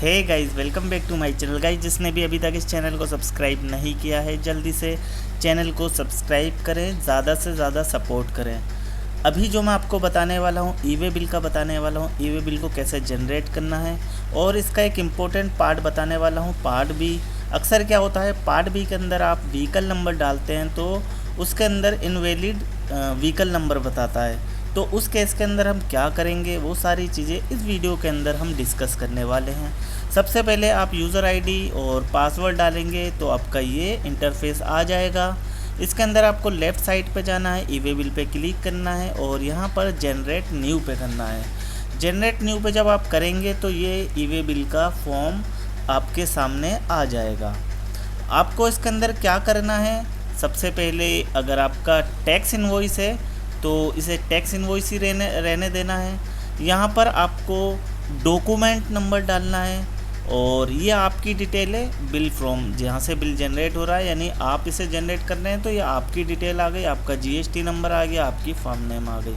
Hey guys, welcome back to my channel. Guys, जिसने भी अभी तक इस चैनल को सब्सक्राइब नहीं किया है, जल्दी से चैनल को सब्सक्राइब करें, ज़्यादा से ज़्यादा सपोर्ट करें। अभी जो मैं आपको बताने वाला हूँ, ई वे बिल का बताने वाला हूँ। ई वे बिल को कैसे जनरेट करना है और इसका एक इम्पोर्टेंट पार्ट बताने वाला हूँ, पार्ट बी। अक्सर क्या होता है, पार्ट बी के अंदर आप व्हीकल नंबर डालते हैं तो उसके अंदर इनवैलिड व्हीकल नंबर बताता है। तो उस केस के अंदर हम क्या करेंगे, वो सारी चीज़ें इस वीडियो के अंदर हम डिस्कस करने वाले हैं। सबसे पहले आप यूज़र आईडी और पासवर्ड डालेंगे तो आपका ये इंटरफेस आ जाएगा। इसके अंदर आपको लेफ़्ट साइड पे जाना है, ई वे बिल पे क्लिक करना है और यहाँ पर जनरेट न्यू पे करना है। जनरेट न्यू पे जब आप करेंगे तो ये ई वे बिल का फॉर्म आपके सामने आ जाएगा। आपको इसके अंदर क्या करना है, सबसे पहले अगर आपका टैक्स इनवॉइस है तो इसे टैक्स इनवॉइस ही रहने देना है। यहाँ पर आपको डॉक्यूमेंट नंबर डालना है और ये आपकी डिटेल है, बिल फ्रॉम जहाँ से बिल जनरेट हो रहा है, यानी आप इसे जनरेट कर रहे हैं तो ये आपकी डिटेल आ गई, आपका जीएसटी नंबर आ गया, आपकी फॉर्म नेम आ गई,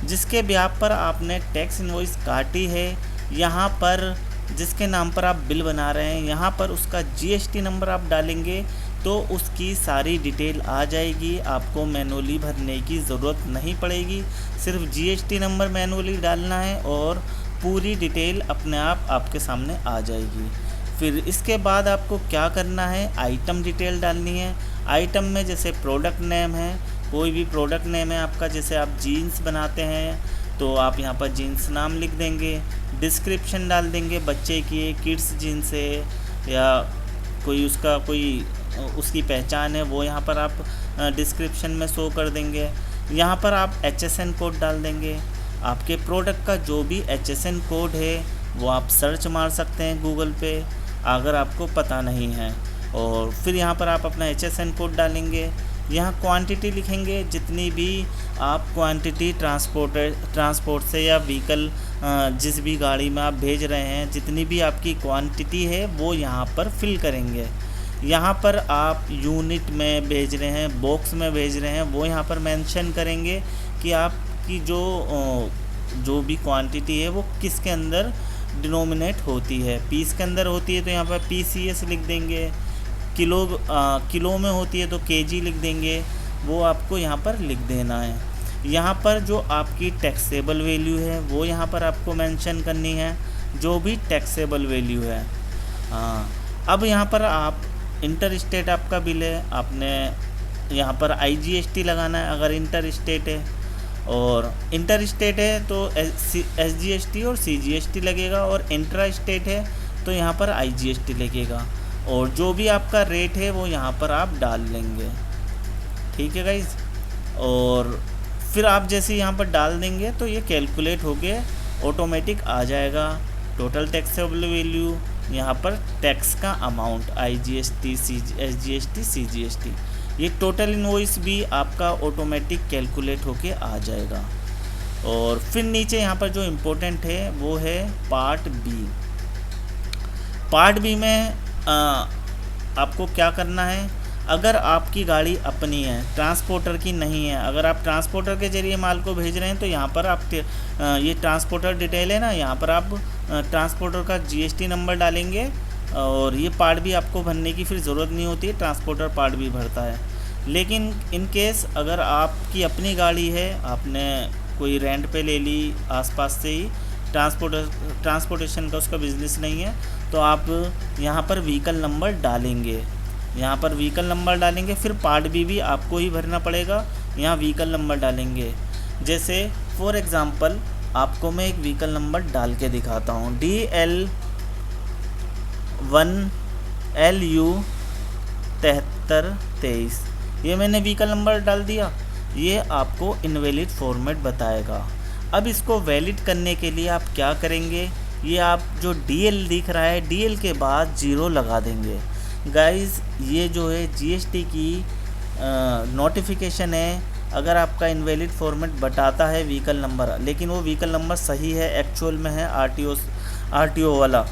जिसके ब्याह पर आपने टैक्स इनवॉइस काटी है। यहाँ पर जिसके नाम पर आप बिल बना रहे हैं, यहाँ पर उसका जीएसटी नंबर आप डालेंगे तो उसकी सारी डिटेल आ जाएगी। आपको मैनुअली भरने की ज़रूरत नहीं पड़ेगी, सिर्फ जीएसटी नंबर मैनुअली डालना है और पूरी डिटेल अपने आप आपके सामने आ जाएगी। फिर इसके बाद आपको क्या करना है, आइटम डिटेल डालनी है। आइटम में जैसे प्रोडक्ट नेम है, कोई भी प्रोडक्ट नेम है आपका, जैसे आप जीन्स बनाते हैं तो आप यहाँ पर जीन्स नाम लिख देंगे। डिस्क्रिप्शन डाल देंगे, बच्चे की किड्स जीन्स है या कोई उसकी पहचान है, वो यहाँ पर आप डिस्क्रिप्शन में शो कर देंगे। यहाँ पर आप HSN कोड डाल देंगे। आपके प्रोडक्ट का जो भी HSN कोड है वो आप सर्च मार सकते हैं गूगल पे अगर आपको पता नहीं है। और फिर यहाँ पर आप अपना HSN कोड डालेंगे। यहाँ क्वांटिटी लिखेंगे, जितनी भी आप क्वांटिटी ट्रांसपोर्ट से या व्हीकल जिस भी गाड़ी में आप भेज रहे हैं, जितनी भी आपकी क्वांटिटी है वो यहाँ पर फिल करेंगे। यहाँ पर आप यूनिट में भेज रहे हैं, बॉक्स में भेज रहे हैं, वो यहाँ पर मेंशन करेंगे कि आपकी जो भी क्वांटिटी है वो किसके अंदर डिनोमिनेट होती है। पीस के अंदर होती है तो यहाँ पर PCS लिख देंगे, किलो में होती है तो KG लिख देंगे, वो आपको यहाँ पर लिख देना है। यहाँ पर जो आपकी टैक्सेबल वैल्यू है वो यहाँ पर आपको मेंशन करनी है, जो भी टैक्सेबल वैल्यू है। अब यहाँ पर आप इंटर स्टेट आपका बिल है, आपने यहाँ पर IGST लगाना है अगर इंटर स्टेट है, और इंटर स्टेट है तो SGST और CGST लगेगा, और इंट्रा स्टेट है तो यहाँ पर IGST लगेगा, और जो भी आपका रेट है वो यहाँ पर आप डाल लेंगे। ठीक है गाइज, और फिर आप जैसे यहाँ पर डाल देंगे तो ये कैलकुलेट होके ऑटोमेटिक आ जाएगा। टोटल टैक्सेबल वैल्यू, यहाँ पर टैक्स का अमाउंट IGST SGST CGST, ये टोटल इनवॉइस भी आपका ऑटोमेटिक कैलकुलेट होके आ जाएगा। और फिर नीचे यहाँ पर जो इम्पोर्टेंट है वो है पार्ट बी। पार्ट बी में आपको क्या करना है, अगर आपकी गाड़ी अपनी है, ट्रांसपोर्टर की नहीं है, अगर आप ट्रांसपोर्टर के ज़रिए माल को भेज रहे हैं तो यहाँ पर आप ये ट्रांसपोर्टर डिटेल है ना, यहाँ पर आप ट्रांसपोर्टर का GST नंबर डालेंगे और ये पार्ट भी आपको भरने की फिर ज़रूरत नहीं होती है, ट्रांसपोर्टर पार्ट भी भरता है। लेकिन इन केस अगर आपकी अपनी गाड़ी है, आपने कोई रेंट पे ले ली आसपास से ही, ट्रांसपोर्टेशन का उसका बिज़नेस नहीं है, तो आप यहाँ पर व्हीकल नंबर डालेंगे। यहाँ पर व्हीकल नंबर डालेंगे, फिर पार्ट बी भी आपको ही भरना पड़ेगा। यहाँ व्हीकल नंबर डालेंगे, जैसे फॉर एग्ज़ाम्पल आपको मैं एक व्हीकल नंबर डाल के दिखाता हूँ, DL1LU 7323। ये मैंने व्हीकल नंबर डाल दिया, ये आपको इनवैलिड फॉर्मेट बताएगा। अब इसको वैलिड करने के लिए आप क्या करेंगे, ये आप जो DL दिख रहा है, DL के बाद 0 लगा देंगे। गाइस, ये जो है GST की नोटिफिकेशन है। अगर आपका इनवैलिड फॉर्मेट बताता है व्हीकल नंबर, लेकिन वो व्हीकल नंबर सही है, एक्चुअल में है RTO वाला,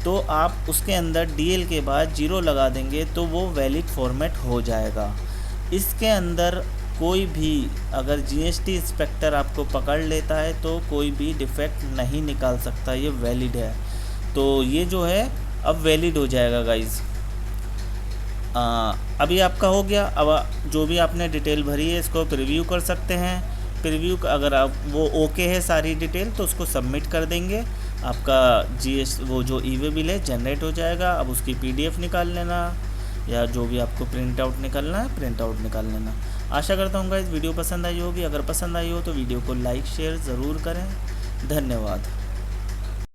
तो आप उसके अंदर DL के बाद 0 लगा देंगे तो वो वैलिड फॉर्मेट हो जाएगा। इसके अंदर कोई भी अगर GST इंस्पेक्टर आपको पकड़ लेता है तो कोई भी डिफेक्ट नहीं निकाल सकता, ये वैलिड है। तो ये जो है अब वैलिड हो जाएगा गाइज़। अभी आपका हो गया। अब जो भी आपने डिटेल भरी है इसको प्रीव्यू कर सकते हैं। प्रीव्यू अगर आप वो ओके है सारी डिटेल तो उसको सबमिट कर देंगे, आपका जीएस वो जो ई-वे बिल है जनरेट हो जाएगा। अब उसकी पीडीएफ निकाल लेना या जो भी आपको प्रिंट आउट निकालना है प्रिंट आउट निकाल लेना। आशा करता हूँ गाइस वीडियो पसंद आई होगी। अगर पसंद आई हो तो वीडियो को लाइक शेयर ज़रूर करें। धन्यवाद।